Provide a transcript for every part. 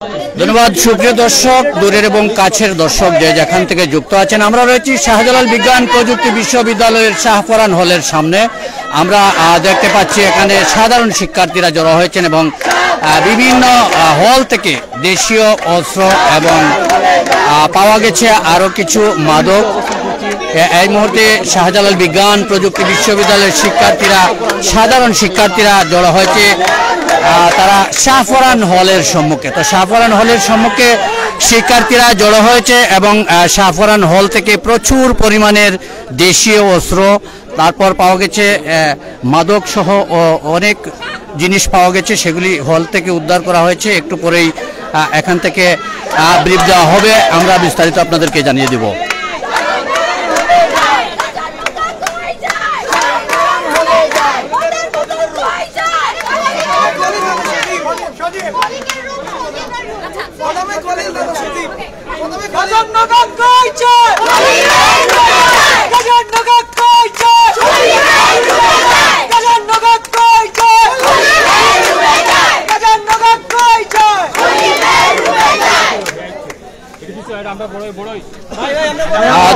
ধন্যবাদ সুপ্রিয় দর্শক, দূরের এবং কাছের দর্শক যে যেখান থেকে যুক্ত আছেন। আমরা রয়েছি শাহজালাল বিজ্ঞান প্রযুক্তি বিশ্ববিদ্যালয়ের শাহপরান হলের সামনে। আমরা দেখতে পাচ্ছি এখানে সাধারণ শিক্ষার্থীরা জড়ো হয়েছেন এবং বিভিন্ন হল থেকে দেশীয় অস্ত্র এবং পাওয়া গেছে আরও কিছু মাদক। এই মুহূর্তে শাহজালাল বিজ্ঞান প্রযুক্তি বিশ্ববিদ্যালয়ের সাধারণ শিক্ষার্থীরা জড়ো হয়েছে তারা শাহপরান হলের সম্মুখে। তো শাহপরান হলের সম্মুখে শিক্ষার্থীরা জড়ো হয়েছে এবং শাহপরান হল থেকে প্রচুর পরিমাণের দেশীয় অস্ত্র, তারপর পাওয়া গেছে মাদক সহ অনেক জিনিস পাওয়া গেছে, সেগুলি হল থেকে উদ্ধার করা হয়েছে। একটু পরেই এখান থেকে ব্রিফ দেওয়া হবে, আমরা বিস্তারিত আপনাদেরকে জানিয়ে দেব।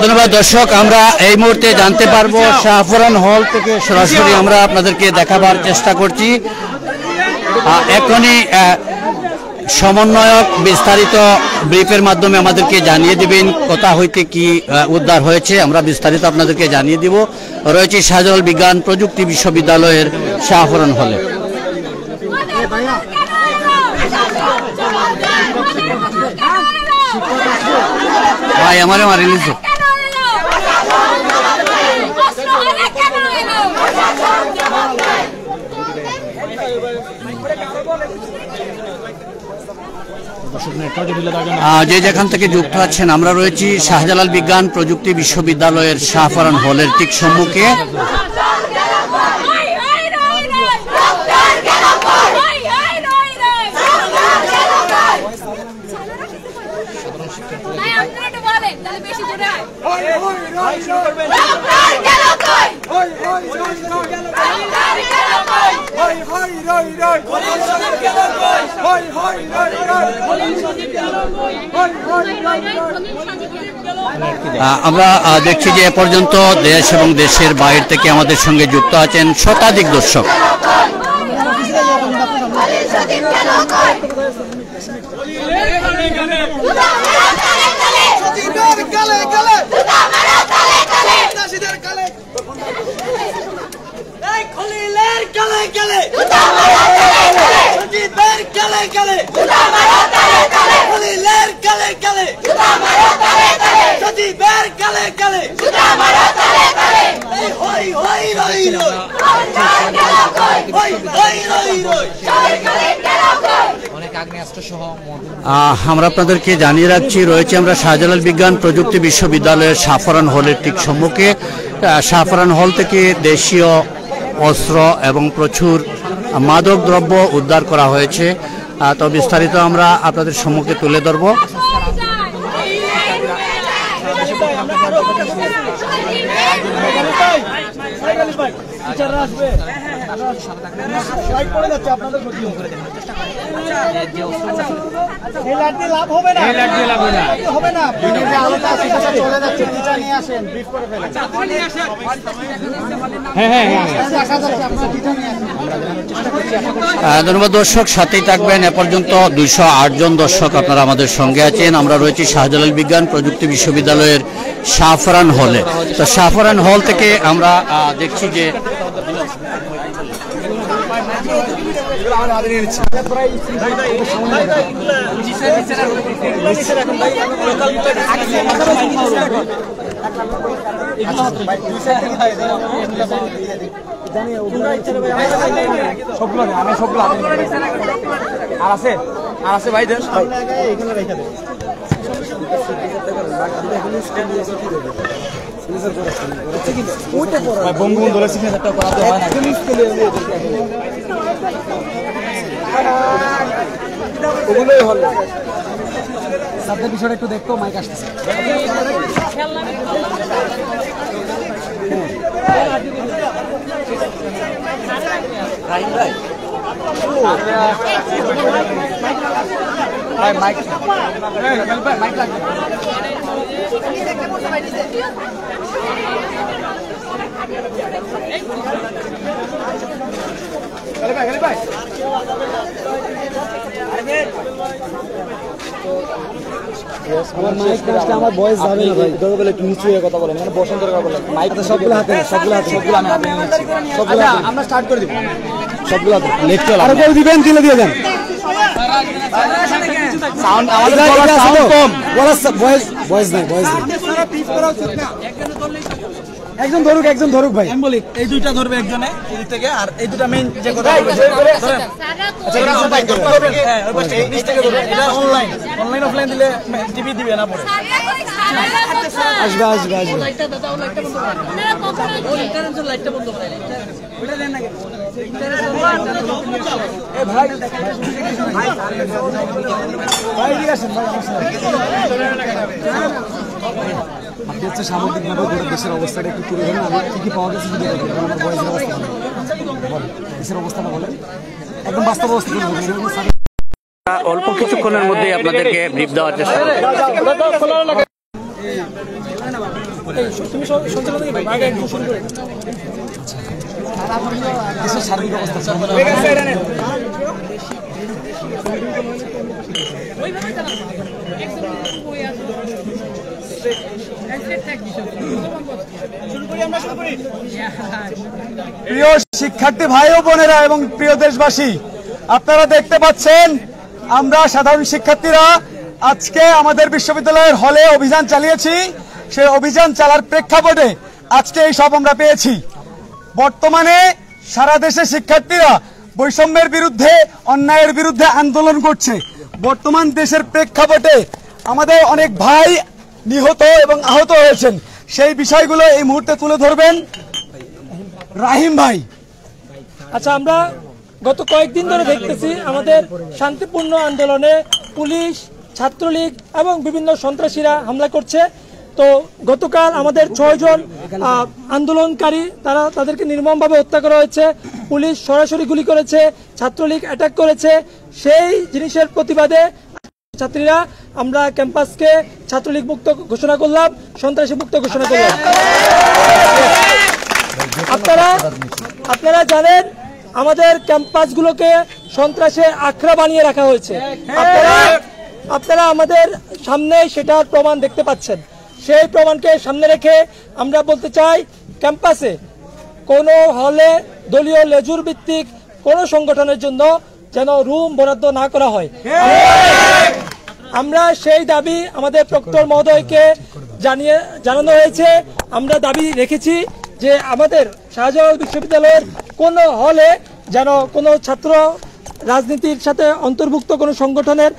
ধন্যবাদ দর্শক, আমরা এই মুহূর্তে জানতে পারবো শাহপরান হল থেকে সরাসরি আমরা আপনাদেরকে দেখাবার চেষ্টা করছি। এখনই সমন্বয়ক বিস্তারিত ব্রিফের মাধ্যমে আমাদেরকে জানিয়ে দিবেন কোথা হইতে কি উদ্ধার হয়েছে, আমরা বিস্তারিত আপনাদেরকে জানিয়ে দিব। রয়েছে শাহজালাল বিজ্ঞান প্রযুক্তি বিশ্ববিদ্যালয়ের শাহপরান হলে। ভাই আমারে মারি নিছো। যে যেখান থেকে যুক্ত আছেন, আমরা রয়েছি শাহজালাল বিজ্ঞান প্রযুক্তি বিশ্ববিদ্যালয়ের শাহপরান হলের ঠিক সম্মুখে। আমরা দেখছি যে এ পর্যন্ত দেশ এবং দেশের বাইরে থেকে আমাদের সঙ্গে যুক্ত আছেন শতাধিক দর্শক। আমরা আপনাদেরকে জানিয়ে রাখছি, রয়েছে আমরা শাহজালাল বিজ্ঞান প্রযুক্তি বিশ্ববিদ্যালয়ের শাহপরান হলের ঠিক সম্মুখে। শাহপরান হল থেকে দেশীয় অস্ত্র এবং প্রচুর মাদক দ্রব্য উদ্ধার করা হয়েছে। তো বিস্তারিত আমরা আপনাদের সম্মুখে তুলে ধরব। ধন্যবাদ দর্শক, সাথেই থাকবেন। এ পর্যন্ত 208 জন দর্শক আপনারা আমাদের সঙ্গে আছেন। আমরা রয়েছি শাহজালাল বিজ্ঞান প্রযুক্তি বিশ্ববিদ্যালয়ের শাহপরান হলে। তো শাহপরান হল থেকে আমরা দেখছি যে বঙ্গবন্ধু বিষয়টা একটু দেখতো, মাইক আসতেছে। রাইট আমার বয়স যাবে না ভাই, বলে একটু নিচু হয়ে কথা বলেন, মানে বসন্ত বলেন। মাইক সবগুলো হাতে, সবগুলো আমি হাতে নিচ্ছি, সবগুলো আমরা স্টার্ট করে দিব, সবগুলো হাতে লেকচার আর কেউ দিবেন, দিলে দিয়ে দেন। সাউন্ড আমাদের সাউন্ড কম, বয়স নাই, বয়স নাই। একজন ধরুক ভাই, আমি বলি এই দুইটা ধরবে একজনে এদিক থেকে, আর এই দুটা মেইন যে কথা বলবে ধরেন। আচ্ছা এটা সবাই করবে, হ্যাঁ ওই পাশে এই দিক থেকে ধরবে। এটা অনলাইন অফলাইন দিলে টিভি দিবে না পরে। আসবে লাইটটা দাও, লাইটটা বন্ধ করো, ইন্টারনেট লাইটটা বন্ধ করো, ওটা দেন না কেন? এই ভাই ঠিক আছে ভাই, আপনি হচ্ছে সামগ্রিকভাবে গোটা দেশের অবস্থাটা একটু তুলে ধরেন। আমি কি পাওয়া গেছে যদি আমার বয়সের অবস্থা বলেন, দেশের অবস্থাটা বলেন, একদম বাস্তব অবস্থা তুলে ধরেন। অল্প কিছুক্ষণের মধ্যেই আপনাদেরকে ব্রিফ দেওয়ার চেষ্টা করব। দেশের সার্বিক অবস্থা প্রিয় শিক্ষার্থী ভাই ও বোনেরা এবং প্রিয় দেশবাসী, আপনারা দেখতে পাচ্ছেন আমরা সাধারণ শিক্ষার্থীরা আজকে আমাদের বিশ্ববিদ্যালয়ের হলে অভিযান চালিয়েছি। সেই অভিযান চালার প্রেক্ষাপটে আজকে এই সব আমরা পেয়েছি। বর্তমানে সারা দেশে শিক্ষার্থীরা বৈষম্যের বিরুদ্ধে, অন্যায়ের বিরুদ্ধে আন্দোলন করছে। বর্তমান দেশের প্রেক্ষাপটে আমাদের অনেক ভাই নিহত এবং আহত হয়েছেন, সেই বিষয়গুলো এই মুহূর্তে তুলে ধরবেন রাহিম ভাই। আচ্ছা, আমরা গত কয়েকদিন ধরে দেখতেছি আমাদের শান্তিপূর্ণ আন্দোলনে পুলিশ, ছাত্রলীগ এবং বিভিন্ন সন্ত্রাসীরা হামলা করছে। তো গতকাল আমাদের 6 জন আন্দোলনকারী তাদেরকে নির্মমভাবে হত্যা করা হয়েছে। পুলিশ সরাসরি গুলি করেছে, ছাত্রলীগ অ্যাটাক করেছে। সেই জিনিসের প্রতিবাদে ছাত্রীরা আমরা ক্যাম্পাসকে ছাত্রলীগ মুক্ত ঘোষণা করলাম, সন্ত্রাসী মুক্ত ঘোষণা করলাম। আপনারা জানেন আমাদের ক্যাম্পাসগুলোকে সন্ত্রাসের আখড়া বানিয়ে রাখা হয়েছে। আপনারা আমাদের সামনে সেটার প্রমাণ দেখতে পাচ্ছেন। সেই প্রমাণকে সামনে রেখে আমরা বলতে চাই, ক্যাম্পাসে কোনো হলে দলীয় লেজুর ভিত্তিক কোনো সংগঠনের জন্য যেন রুম বরাদ্দ না করা হয়। আমরা সেই দাবি আমাদের প্রক্টর মহোদয়কে জানানো হয়েছে। আমরা দাবি রেখেছি যে আমাদের শাহজালাল বিশ্ববিদ্যালয়ের কোন হলে যেন কোনো ছাত্র রাজনীতির সাথে অন্তর্ভুক্ত কোনো সংগঠনের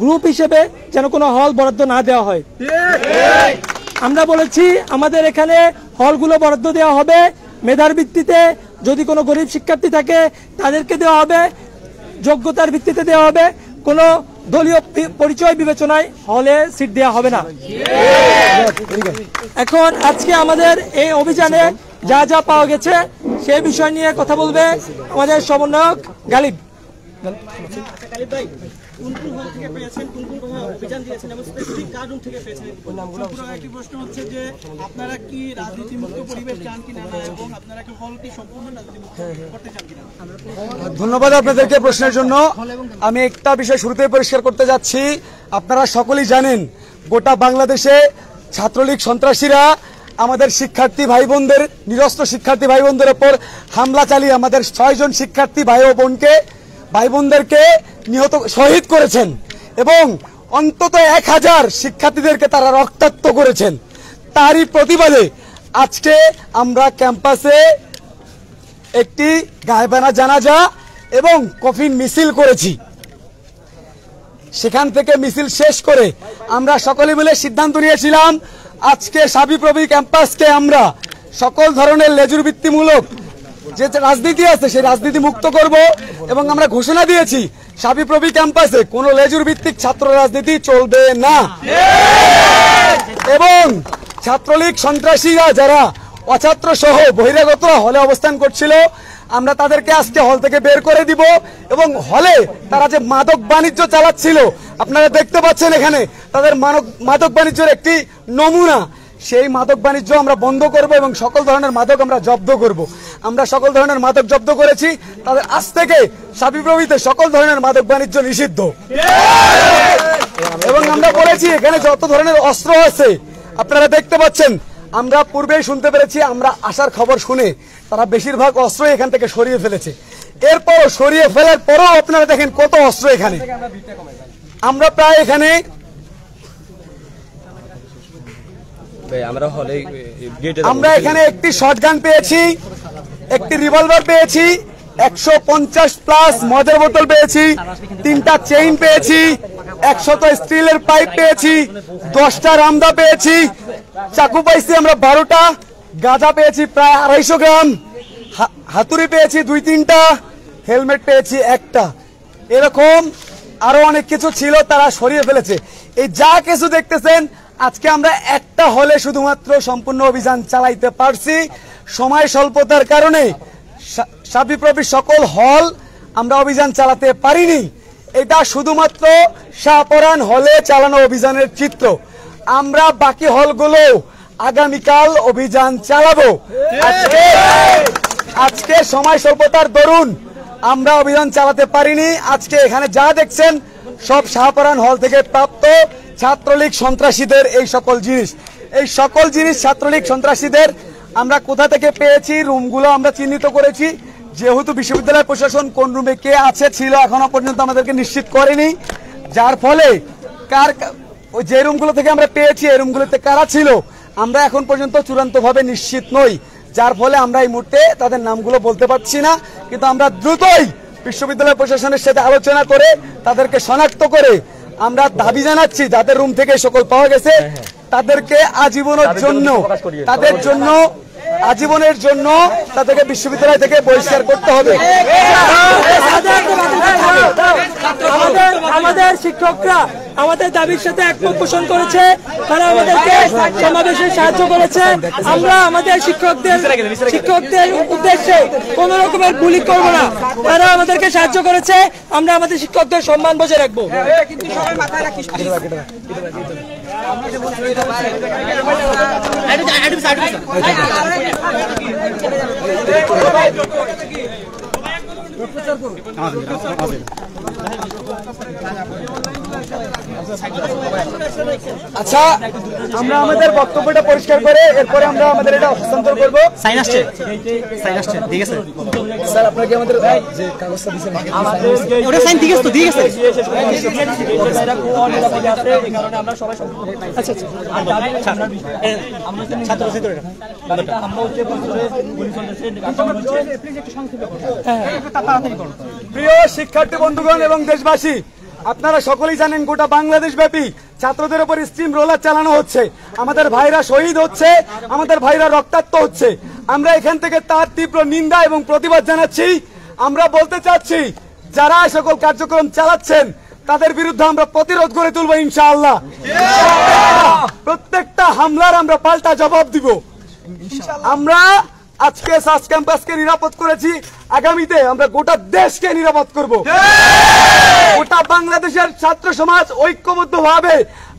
গ্রুপ হিসেবে যেন কোনো হল বরাদ্দ না দেওয়া হয়। আমরা বলেছি আমাদের এখানে হলগুলো বরাদ্দ দেওয়া হবে মেধার ভিত্তিতে। যদি কোনো গরিব শিক্ষার্থী থাকে তাদেরকে দেওয়া হবে, যোগ্যতার ভিত্তিতে দেওয়া হবে। কোনো দলীয় পরিচয় বিবেচনায় হলে সিট দেওয়া হবে না। এখন আজকে আমাদের এই অভিযানে যা যা পাওয়া গেছে সেই বিষয় নিয়ে কথা বলবে আমাদের সমন্বয়ক গালিব। ধন্যবাদ আপনাদেরকে প্রশ্নের জন্য। আমি একটা বিষয় শুরুতেই পরিষ্কার করতে যাচ্ছি। আপনারা সকলেই জানেন গোটা বাংলাদেশে ছাত্রলীগ সন্ত্রাসীরা আমাদের শিক্ষার্থী ভাই বোনদের, নিরস্ত্র শিক্ষার্থী ভাই বোনদের উপর হামলা চালিয়ে আমাদের 6 জন শিক্ষার্থী ভাই বোনদেরকে শহীদ করেছেন এবং অন্তত 1000 শিক্ষার্থীদেরকে তারা রক্তাক্ত করেছেন। তারই প্রতিবাদে আজকে আমরা ক্যাম্পাসে একটি গায়েবানা জানাজা এবং কফিন মিছিল করেছি। সেখান থেকে মিছিল শেষ করে আমরা সকলে মিলে সিদ্ধান্ত নিয়েছিলাম আজকে শাবিপ্রবি ক্যাম্পাসকে আমরা সকল ধরনের লেজুর ভিত্তিমূলক যে রাজনীতি আছে সেই রাজনীতি মুক্ত করব এবং আমরা ঘোষণা দিয়েছি শাবিপ্রবি ক্যাম্পাসে কোনো লেজুর ভিত্তিক ছাত্র রাজনীতি চলবে না। এবং ছাত্রলীগ সন্ত্রাসীরা যারা অছাত্র সহ বহিরাগতরা হলে অবস্থান করছিল আমরা তাদেরকে আজকে হল থেকে বের করে দিব এবং হলে তারা যে মাদক বাণিজ্য চালাচ্ছিল আপনারা দেখতে পাচ্ছেন এখানে তাদের মাদক বাণিজ্যের একটি নমুনা। সেই মাদক বাণিজ্য আমরা বন্ধ করব এবং সকল ধরনের মাদক আমরা জব্দ করব। আমরা সকল ধরনের মাদক জব্দ করেছি, তাদের আজ থেকে সাবিপ্রবিতে সকল ধরনের মাদক বাণিজ্য নিষিদ্ধ। এবং আমরা বলেছি এখানে যত ধরনের অস্ত্র আছে আপনারা দেখতে পাচ্ছেন, আমরা পূর্বেই শুনতে পেরেছি, আমরা আসার খবর শুনে তারা বেশিরভাগ অস্ত্রই এখান থেকে সরিয়ে ফেলেছে। এরপর সরিয়ে ফেলার পরও আপনারা দেখেন কত অস্ত্র এখানে। আমরা প্রায় এখানে আমরা এখানে একটি শটগান পেয়েছি, একটি রিভলভার পেয়েছি, 150+ মদের বোতল পেয়েছি, 3টা চেইন পেয়েছি, 100 স্টিলের পাইপ পেয়েছি, 10টা রামদা পেয়েছি, চাকু পাইছি আমরা 12টা, গাঁজা পেয়েছি প্রায় 250 গ্রাম, হাতুড়ি পেয়েছি 2-3টা, হেলমেট পেয়েছি 1টা। এরকম আরো অনেক কিছু ছিল, তারা সরিয়ে ফেলেছে। এই যা কিছু দেখতেছেন আজকে আমরা একটা হলে শুধুমাত্র সম্পূর্ণ অভিযান চালাইতে পারছি। সময় স্বল্পতার কারণে সাবিপ্রবির সকল হল আমরা অভিযান চালাতে পারিনি। এটা শুধুমাত্র শাহপরান হলে চালানো অভিযানের চিত্র। আমরা বাকি হলগুলো আগামীকাল অভিযান চালাবো। আজকে সময় স্বল্পতার দরুন আমরা অভিযান চালাতে পারিনি। আজকে এখানে যা দেখছেন সব শাহপরান হল থেকে প্রাপ্ত ছাত্রলীগ সন্ত্রাসীদের এই সকল জিনিস ছাত্রলীগ সন্ত্রাসীদের আমরা কোথা থেকে পেয়েছি, রুমগুলো আমরা চিহ্নিত করেছি। যেহেতু বিশ্ববিদ্যালয় প্রশাসন কোন রুমে কে আছে ছিল এখনো পর্যন্ত আমাদেরকে নিশ্চিত করেনি, যার ফলে যে রুমগুলো থেকে আমরা পেয়েছি এই রুমগুলোতে কারা ছিল আমরা এখন পর্যন্ত চূড়ান্তভাবে নিশ্চিত নই, যার ফলে আমরা এই মুহূর্তে তাদের নামগুলো বলতে পারছি না। কিন্তু আমরা দ্রুতই বিশ্ববিদ্যালয় প্রশাসনের সাথে আলোচনা করে তাদেরকে শনাক্ত করে আমরা দাবি জানাচ্ছি যাদের রুম থেকে সকল পাওয়া গেছে তাদেরকে আজীবনের জন্য তাদেরকে বিশ্ববিদ্যালয় থেকে বহিষ্কার করতে হবে। আমাদের শিক্ষকরা আমাদের দাবির সাথে একমত পোষণ করেছে, তারা আমাদেরকে সমাবেশে সাহায্য করেছে। আমরা আমাদের শিক্ষকদের উদ্দেশ্যে কোন রকমের গুলি করবো না, তারা আমাদেরকে সাহায্য করেছে। আমরা আমাদের শিক্ষকদের সম্মান বজায় রাখবো। আচ্ছা, আমরা আমাদের বক্তব্যটা পরিষ্কার করে এরপরে আমরা আমাদের এটা হস্তান্তর করবো। সাইন আসছে ঠিক আছে স্যার, আপনাকে আমাদের যে কাগজটা দিয়েছেন ওটা সাইন ঠিক আছে তো ঠিক আছে। প্রিয় শিক্ষার্থী বন্ধুগণ এবং দেশবাসী, আপনারা সকলেই জানেন গোটা বাংলাদেশ ব্যাপী ছাত্রদের উপর স্টিম রোলার চালানো হচ্ছে। আমাদের ভাইরা শহীদ হচ্ছে, আমাদের ভাইরা রক্তাক্ত হচ্ছে। আমরা এখান থেকে তার তীব্র নিন্দা এবং প্রতিবাদ জানাচ্ছি। আমরা বলতে চাচ্ছি যারা সকল কার্যক্রম চালাচ্ছেন তাদের বিরুদ্ধে আমরা প্রতিরোধ করে তুলবো ইনশাআল্লাহ। প্রত্যেকটা হামলার আমরা পাল্টা জবাব দিব। আমরা আজকে সাস ক্যাম্পাসকে নিরাপদ করেছি, আগামীতে আমরা গোটা দেশকে নিরাপদ করব। গোটা বাংলাদেশের ছাত্র সমাজ ঐক্যবদ্ধভাবে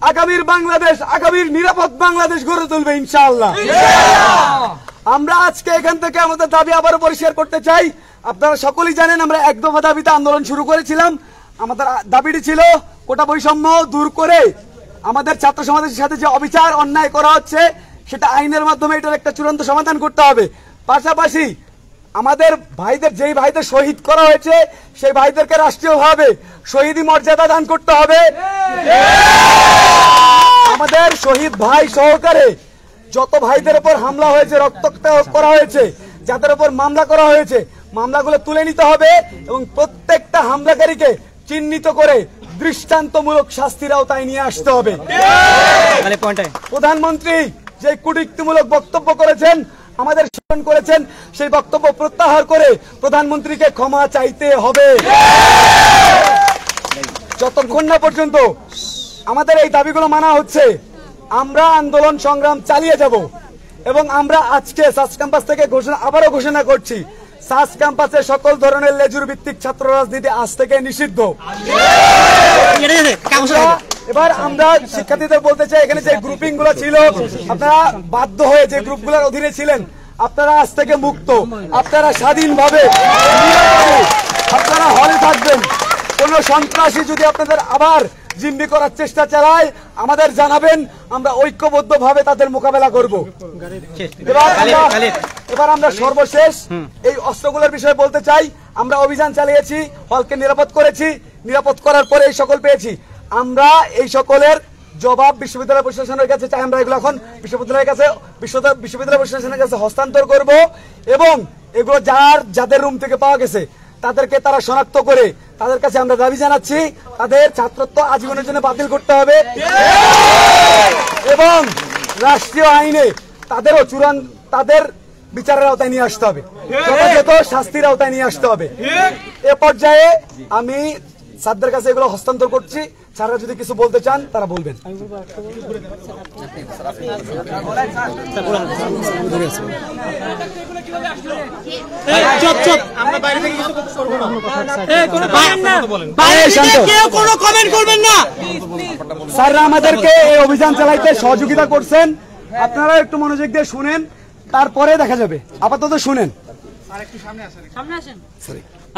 আগামীর বাংলাদেশ, আগামীর নিরাপদ বাংলাদেশ গড়ে তুলবে ইনশাআল্লাহ। আমরা আজকে এখান থেকে আমাদের দাবি আবারও পরিষ্কার করতে চাই। আপনারা সকলেই জানেন আমরা এক দফা দাবিতে আন্দোলন শুরু করেছিলাম। আমাদের দাবিটি ছিল কোটা বৈষম্য দূর করে আমাদের ছাত্র সমাজের সাথে যে অবিচার অন্যায় করা হচ্ছে সেটা আইনের মাধ্যমে এটার একটা চূড়ান্ত সমাধান করতে হবে। পাশাপাশি আমাদের ভাইদের, যেই ভাইদের শহীদ করা হয়েছে সেই ভাইদেরকে রাষ্ট্রীয়ভাবে শহীদি মর্যাদা দান করতে হবে। আমাদের শহীদ ভাই সহকারে যত ভাইদের উপর হামলা হয়েছে, রক্তাক্ত করা হয়েছে, যাদের উপর মামলা করা হয়েছে, মামলাগুলো তুলে নিতে হবে এবং প্রত্যেকটা হামলাকারীকে চিহ্নিত করে দৃষ্টান্তমূলক শাস্তির আওতায় নিয়ে আসতে হবে। প্রধানমন্ত্রী যে কূটনীতিমূলক বক্তব্য করেছেন, আমাদের স্মরণ করেছেন, সেই বক্তব্য প্রত্যাহার করে প্রধানমন্ত্রীকে ক্ষমা চাইতে হবে। যতক্ষণ না পর্যন্ত আমাদের এই দাবিগুলো মানা হচ্ছে আমরা আন্দোলন সংগ্রাম চালিয়ে যাব। এবং আমরা আজকে সাস ক্যাম্পাস থেকে আবারও ঘোষণা করছি সাস ক্যাম্পাসে সকল ধরনের লেজুর ভিত্তিক ছাত্র রাজনীতি আজ থেকে নিষিদ্ধ। এবার আমরা শিক্ষার্থীদের বলতে চাই, এখানে যে গ্রুপিং গুলো ছিল, আপনারা বাধ্য হয়ে যে গ্রুপগুলোর অধীনে ছিলেন, আপনারা আজ থেকে মুক্ত। আপনারা স্বাধীনভাবে আপনারা হলে থাকবেন। কোন সন্ত্রাসী যদি আপনাদের আবার জিম্মি করার চেষ্টা চালায় আমাদের জানাবেন, আমরা ঐক্যবদ্ধভাবে তাদের মোকাবেলা করব। এবার আমরা সর্বশেষ এই অস্ত্রগুলোর বিষয়ে বলতে চাই। আমরা অভিযান চালিয়েছি, হলকে নিরাপদ করেছি, নিরাপদ করার পরে এই সকল পেয়েছি। আমরা এই সকলের জবাব বিশ্ববিদ্যালয় প্রশাসনের কাছে চাই। আমরা এগুলো এখন বিশ্ববিদ্যালয়ের কাছে বিশ্ববিদ্যালয় প্রশাসনের কাছে হস্তান্তর করব এবং এগুলো যাদের রুম থেকে পাওয়া গেছে তাদেরকে তারা শনাক্ত করে তাদের কাছে আমরা দাবি জানাচ্ছি তাদের ছাত্রত্ব আজীবনের জন্য বাতিল করতে হবে এবং রাষ্ট্রীয় আইনে তাদেরও তাদের বিচারের আওতায় নিয়ে আসতে হবে, যথাযথ শাস্তির আওতায় নিয়ে আসতে হবে। এ পর্যায়ে আমি স্যারদের কাছে এগুলো হস্তান্তর করছি। স্যাররা যদি কিছু বলতে চান তারা বলবেন। স্যাররা আমাদেরকে এই অভিযান চালাইতে সহযোগিতা করছেন, আপনারা একটু মনোযোগ দিয়ে শুনেন, তারপরে দেখা যাবে। আপাতত শুনেন।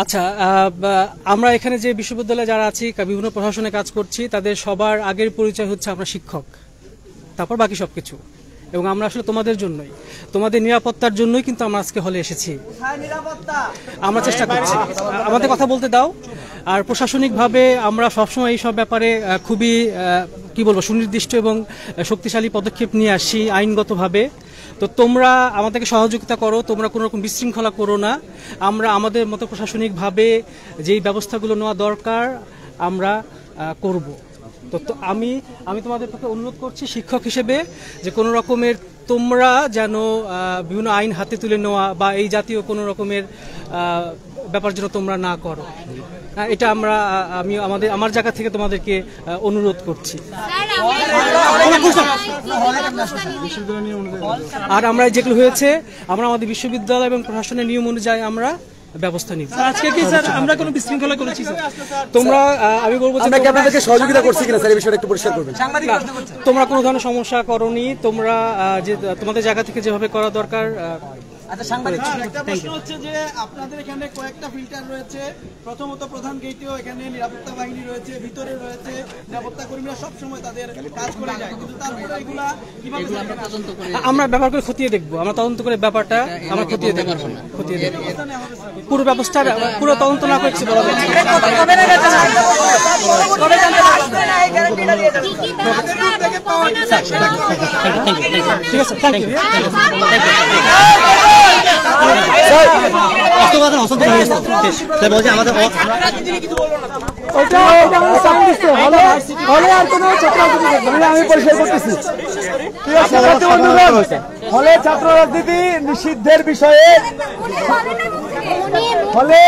আচ্ছা, আমরা এখানে যে বিশ্ববিদ্যালয়ে যারা আছি, বিভিন্ন প্রশাসনে কাজ করছি, তাদের সবার আগের পরিচয় হচ্ছে আমরা শিক্ষক, তারপর বাকি সবকিছু। এবং আমরা আসলে তোমাদের জন্যই, তোমাদের নিরাপত্তার জন্যই কিন্তু আমরা আজকে হলে এসেছি। আমরা চেষ্টা করছি, আমাদের কথা বলতে দাও। আর প্রশাসনিকভাবে আমরা সবসময় এই সব ব্যাপারে খুবই কি বলবো সুনির্দিষ্ট এবং শক্তিশালী পদক্ষেপ নিয়ে আসি আইনগতভাবে। তো তোমরা আমাদেরকে সহযোগিতা করো, তোমরা কোনো রকম বিশৃঙ্খলা করো না। আমরা আমাদের মতো প্রশাসনিকভাবে যেই ব্যবস্থাগুলো নেওয়া দরকার আমরা করব। তো আমি তোমাদের পক্ষে অনুরোধ করছি শিক্ষক হিসেবে যে কোনো রকমের তোমরা যেন বিভিন্ন আইন হাতে তুলে নেওয়া বা এই জাতীয় কোনো রকমের ব্যাপার যেন তোমরা না করো। এটা আমি আমার জায়গা থেকে তোমাদেরকে অনুরোধ করছি। আর আমরা যেগুলো হয়েছে আমরা আমাদের বিশ্ববিদ্যালয় এবং প্রশাসনের নিয়ম অনুযায়ী আমরা ব্যবস্থা নিব। আজকে কি স্যার আমরা কোনো বিশৃঙ্খলা করেছি স্যার? তোমরা আমি বলবো যে আপনাদেরকে সহযোগিতা করছি কিনা স্যার এই বিষয়টা একটু পরিষ্কার করবেন। তোমরা কোনো ধরনের সমস্যা করোনি, তোমরা যে তোমাদের জায়গা থেকে যেভাবে করা দরকার। একটা প্রশ্ন হচ্ছে যে আপনাদের এখানে কয়েকটা ফিল্টার রয়েছে, প্রথমত প্রধান গেটেও এখানে নিরাপত্তা বাহিনী রয়েছে, ভিতরে রয়েছে নিরাপত্তা কর্মীরা সবসময় তাদের কাজ করে যায়, কিন্তু তারপরে এগুলা কিভাবে আমরা ব্যবহার করে খতিয়ে দেখবো, আমরা তদন্ত করে ব্যাপারটা আমরা খতিয়ে দেখবো, পুরো ব্যবস্থা পুরো তদন্ত না করে কিছু বলা যাচ্ছে না। ঠিক আছে, থ্যাংক ইউ। আমি পরিষ্কার করতেছি। হলে ছাত্র রাজনীতি নিষিদ্ধের বিষয়ে হলে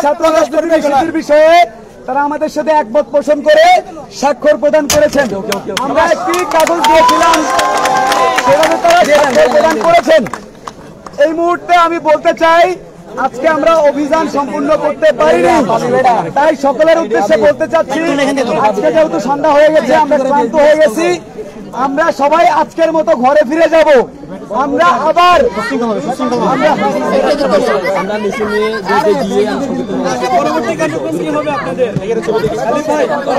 ছাত্র রাজনীতি নিষিদ্ধের বিষয়ে তারা আমাদের সাথে একমত পোষণ করে স্বাক্ষর প্রদান করেছেন। আমরা একটি কাগজ দিয়েছিলাম, সেভাবে তারা স্বাক্ষর প্রদান করেছেন। এই মুহূর্তে আমি বলতে চাই আজকে আমরা অভিযান সম্পূর্ণ করতে পারিনি, তাই সকলের উদ্দেশ্যে বলতে চাচ্ছি আজকে যেহেতু সন্ধ্যা হয়ে গেছে, আমরা ক্লান্ত হয়ে গেছি, আমরা সবাই আজকের মতো ঘরে ফিরে যাব। আমরা আবার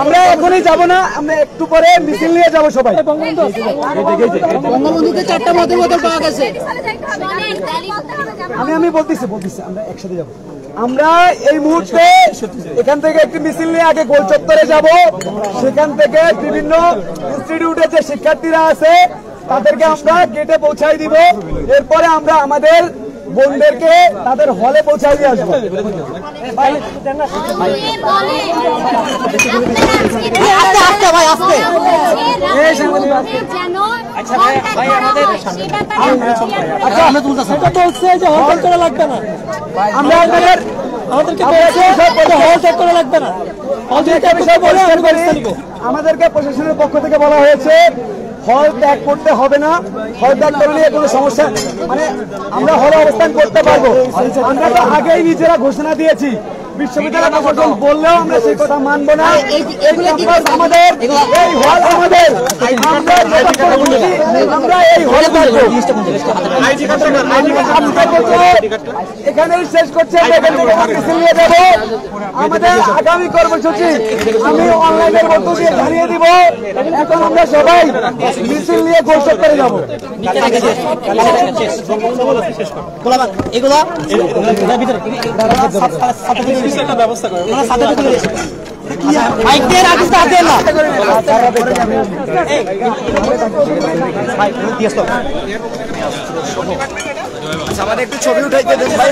আমরা এখনই যাব না, আমরা একটু পরে মিছিল নিয়ে যাব সবাই। বঙ্গবন্ধুকে 4টা মতের বোতল পাওয়া গেছে। আমি বলতেছি আমরা একসাথে যাব। আমরা এই মুহূর্তে এখান থেকে একটি মিছিল নিয়ে আগে গোল চত্বরে যাব, সেখান থেকে বিভিন্ন ইনস্টিটিউটে যে শিক্ষার্থীরা আছে তাদেরকে আমরা গেটে পৌঁছাই দিব। এরপরে আমরা আমাদের বোনদেরকে তাদের হলে পৌঁছাই দিয়ে আসবো। আমাদেরকে প্রশাসনের পক্ষ থেকে বলা হয়েছে হল ত্যাগ করতে হবে না, হল ত্যাগ করে নিয়ে কোনো সমস্যা মানে আমরা হলে অবস্থান করতে পারবো। আমরা তো আগেই নিজেরা ঘোষণা দিয়েছি, বিশ্ববিদ্যালয় প্রশাসন বললেও আমরা সেই কথা মানবো না। এই ক্যাম্পাস আমাদের, এই হল আমাদের, আমরা এই হলে থাকবো। এখানেই শেষ করছি, এখান থেকে মিছিল নিয়ে যাবো। আমাদের আগামী কর্মসূচি আমি অনলাইনের মধ্য দিয়ে জানিয়ে দিব। এখন আমরা সবাই মিছিল নিয়ে ঘোষণা করে যাবো। ব্যবস্থা করে মাইক দিয়ে রাখিস না, হাত দিয়ে না। আমাদের একটু ছবি উঠাইতে দেন ভাই।